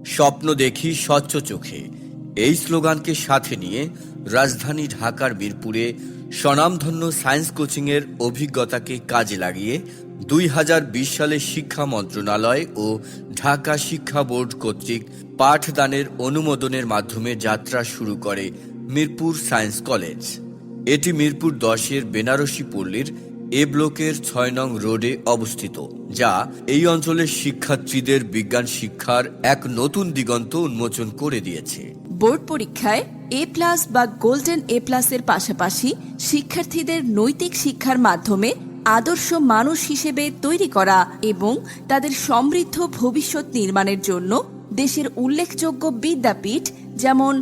স্বপ্ন দেখি স্বচ্ছ চোখে, এই স্লোগানকে সাথে নিয়ে রাজধানী ঢাকার মিরপুরে স্বনামধন্য সায়েন্স কোচিংয়ের অভিজ্ঞতাকে কাজে লাগিয়ে 2020 সালে শিক্ষা মন্ত্রণালয় ও ঢাকা শিক্ষা বোর্ড কর্তৃক পাঠদানের অনুমোদনের মাধ্যমে যাত্রা শুরু করে মিরপুর সায়েন্স কলেজ। এটি মিরপুর 10-এর বেনারসি পল্লীর এ ব্লকের 6 নং রোডে অবস্থিত, যা এই অঞ্চলের শিক্ষার্থীদের বিজ্ঞান শিক্ষার এক নতুন দিগন্ত উন্মোচন করে দিয়েছে। বোর্ড পরীক্ষায় A+ বা গোল্ডেন A+ এর পাশাপাশি শিক্ষার্থীদের নৈতিক শিক্ষার মাধ্যমে আদর্শ মানুষ হিসেবে তৈরি করা এবং তাদের সমৃদ্ধ ভবিষ্যৎ নির্মাণের জন্য দেশের উল্লেখযোগ্য বিদ্যাপীঠ যেমন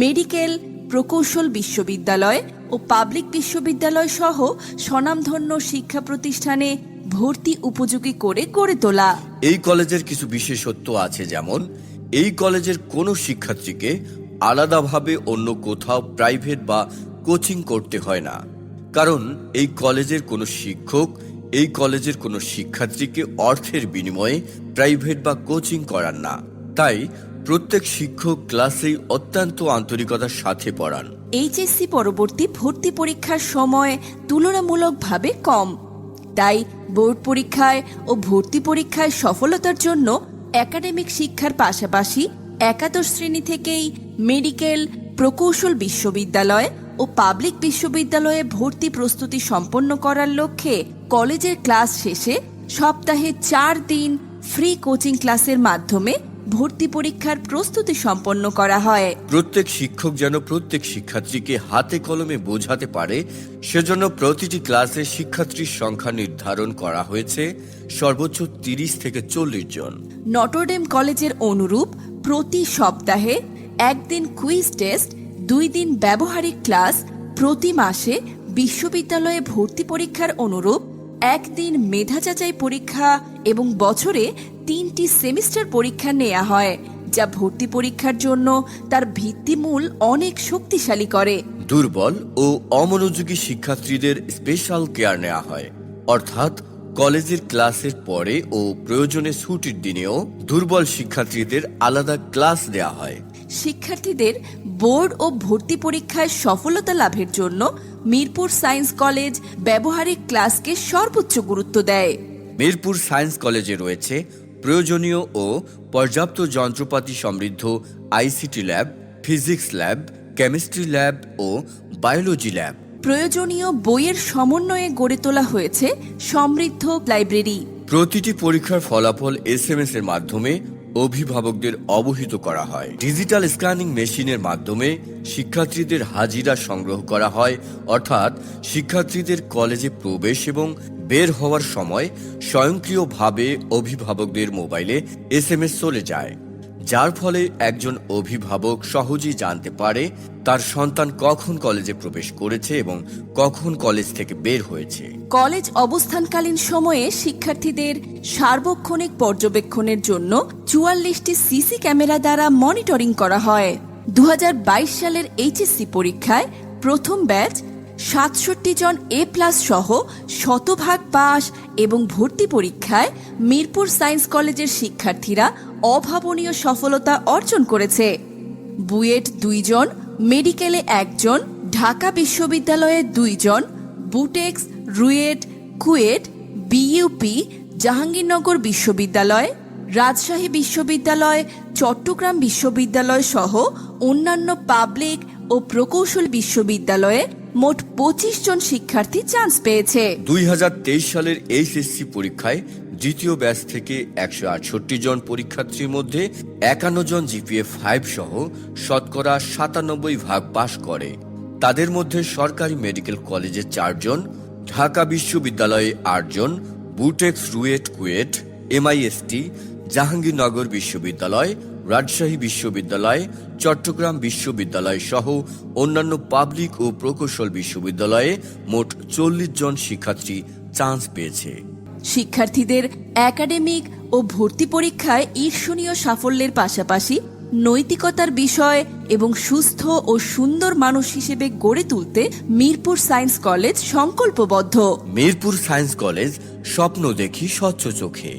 মেডিকেল, প্রকৌশল বিশ্ববিদ্যালয় ও পাবলিক বিশ্ববিদ্যালয় সহ স্বনামধন্য শিক্ষা প্রতিষ্ঠানে ভর্তি উপযোগী করে গড়ে তোলা। এই কলেজের কিছু বিশেষত্ব আছে, যেমন এই কলেজের কোনো শিক্ষার্থীকে আলাদাভাবে অন্য কোথাও প্রাইভেট বা কোচিং করতে হয় না, কারণ এই কলেজের কোনো শিক্ষক এই কলেজের কোনো শিক্ষার্থীকে অর্থের বিনিময়ে প্রাইভেট বা কোচিং করান না। তাই প্রত্যেক শিক্ষক ক্লাসেই অত্যন্ত আন্তরিকতার সাথে পড়ান। এইচএসসি পরবর্তী ভর্তি পরীক্ষার সময় তুলনামূলকভাবে কম, তাই বোর্ড পরীক্ষায় ও ভর্তি পরীক্ষায় সফলতার জন্য একাডেমিক শিক্ষার পাশাপাশি একাদশ শ্রেণী থেকেই মেডিকেল, প্রকৌশল বিশ্ববিদ্যালয় ও পাবলিক বিশ্ববিদ্যালয়ে ভর্তি প্রস্তুতি সম্পন্ন করার লক্ষ্যে কলেজের ক্লাস শেষে সপ্তাহে 4 দিন ফ্রি কোচিং ক্লাসের মাধ্যমে ভর্তি পরীক্ষার প্রস্তুতি সম্পন্ন করা হয়। প্রত্যেক শিক্ষক যেন প্রত্যেক শিক্ষার্থীকে হাতে কলমে বোঝাতে পারে, সেজন্য প্রতিটি ক্লাসে শিক্ষার্থীর সংখ্যা নির্ধারণ করা হয়েছে সর্বোচ্চ 30 থেকে 40 জন। নটরডেম কলেজের অনুরূপ প্রতি সপ্তাহে 1 দিন কুইজ টেস্ট, 2 দিন ব্যবহারিক ক্লাস, প্রতি মাসে বিশ্ববিদ্যালয়ে ভর্তি পরীক্ষার অনুরূপ 1 দিন মেধা যাচাই পরীক্ষা এবং বছরে 3টি সেমিস্টার পরীক্ষা নেওয়া হয়, যা ভর্তি পরীক্ষার জন্য তার ভিত্তিমূল অনেক শক্তিশালী করে। দুর্বল ও অমনোযোগী শিক্ষার্থীদের স্পেশাল কেয়ার নেওয়া হয়, অর্থাৎ কলেজের ক্লাসের পরে ও প্রয়োজনে ছুটির দিনেও দুর্বল শিক্ষার্থীদের আলাদা ক্লাস দেওয়া হয়। শিক্ষার্থীদের বোর্ড ও ভর্তি পরীক্ষায় সফলতা লাভের জন্য মিরপুর সায়েন্স কলেজ ব্যবহারিক ক্লাসকে সর্বোচ্চ গুরুত্ব দেয়। মিরপুর সায়েন্স কলেজে রয়েছে প্রয়োজনীয় ও পর্যাপ্ত যন্ত্রপাতি সমৃদ্ধ ICT lab, physics lab, chemistry lab ও বায়োলজি ল্যাব। প্রয়োজনীয় বইয়ের সমন্বয়ে গড়ে তোলা হয়েছে সমৃদ্ধ লাইব্রেরি। প্রতিটি পরীক্ষার ফলাফল SMS এর মাধ্যমে অভিভাবকদের অবহিত করা হয়। ডিজিটাল স্ক্যানিং মেশিনের মাধ্যমে শিক্ষার্থীদের হাজিরা সংগ্রহ করা হয়, অর্থাৎ শিক্ষার্থীদের কলেজে প্রবেশ এবং বের হওয়ার সময় স্বয়ংক্রিয়ভাবে অভিভাবকদের মোবাইলে SMS চলে যায়, যার ফলে একজন অভিভাবক সহজেই জানতে পারে তার সন্তান কখন কলেজে প্রবেশ করেছে এবং কখন কলেজ থেকে বের হয়েছে। কলেজ অবস্থানকালীন সময়ে শিক্ষার্থীদের সার্বক্ষণিক পর্যবেক্ষণের জন্য 44টি সিসি ক্যামেরা দ্বারা মনিটরিং করা হয়। 2022 সালের এইচএসসি পরীক্ষায় প্রথম ব্যাচ 67 জন A+ সহ শতভাগ পাস এবং ভর্তি পরীক্ষায় মিরপুর সায়েন্স কলেজের শিক্ষার্থীরা অভাবনীয় সফলতা অর্জন করেছে। বুয়েট 2 জন, মেডিকেলে 1 জন, ঢাকা বিশ্ববিদ্যালয়ে 2 জন, বুটেক্স, রুয়েট, কুয়েট, বিইউপি, জাহাঙ্গীরনগর বিশ্ববিদ্যালয়, রাজশাহী বিশ্ববিদ্যালয়, চট্টগ্রাম বিশ্ববিদ্যালয় সহ অন্যান্য পাবলিক ও প্রকৌশল বিশ্ববিদ্যালয়ে মোট 25 জন শিক্ষার্থী চান্স পেয়েছে। 2023 সালের এইচএসসি পরীক্ষায় দ্বিতীয় ব্যাচ থেকে 168 জন পরীক্ষার্থীর মধ্যে 51 জন GPA 5 সহ শতকরা 97% পাস করে। তাদের মধ্যে সরকারি মেডিকেল কলেজে 4 জন, ঢাকা বিশ্ববিদ্যালয়ে 8 জন, বুটেক্স, রুয়েট, কুয়েট, MIST, জাহাঙ্গীরনগর বিশ্ববিদ্যালয়, রাজশাহী বিশ্ববিদ্যালয়, চট্টগ্রাম বিশ্ববিদ্যালয় সহ অন্যান্য পাবলিক ও প্রকৌশল বিশ্ববিদ্যালয়ে মোট 40 জন শিক্ষার্থী চান্স পেয়েছে। শিক্ষার্থীদের একাডেমিক ও ভর্তি পরীক্ষায় ঈর্ষণীয় সাফল্যের পাশাপাশি নৈতিকতার বিষয় এবং সুস্থ ও সুন্দর মানুষ হিসেবে গড়ে তুলতে মিরপুর সায়েন্স কলেজ সংকল্পবদ্ধ। মিরপুর সায়েন্স কলেজ, স্বপ্ন দেখি স্বচ্ছ চোখে।